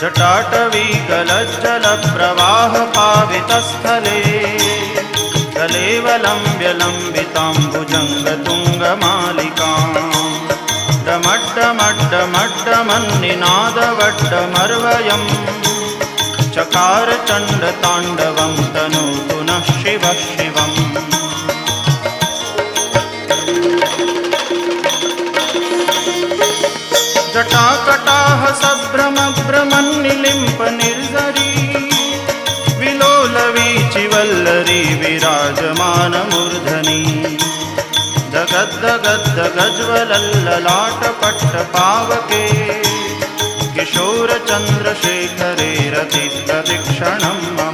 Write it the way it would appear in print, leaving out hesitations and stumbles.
जटाटवी गलज्जलप्रवाहपावितस्थले कलेवलम्ब्य लम्बिताम्बुजङ्गतुङ्गमालिकाम् डमड्डमड्डमड्डमन्निनादवड्डमर्वयम् चकार चण्डताण्डवं तनोतु नः शिवः शिवम्। जटाकटाह सभ्रमभ्रमन्निलिम्प निर्झरी विलोलवीचिवल्लरी विराजमानमूर्धनि दगद्दगद्दगज्ज्वलल्ललाटपट्टपावके किशोरचन्द्रशेखरे रतिप्रदक्षिणम्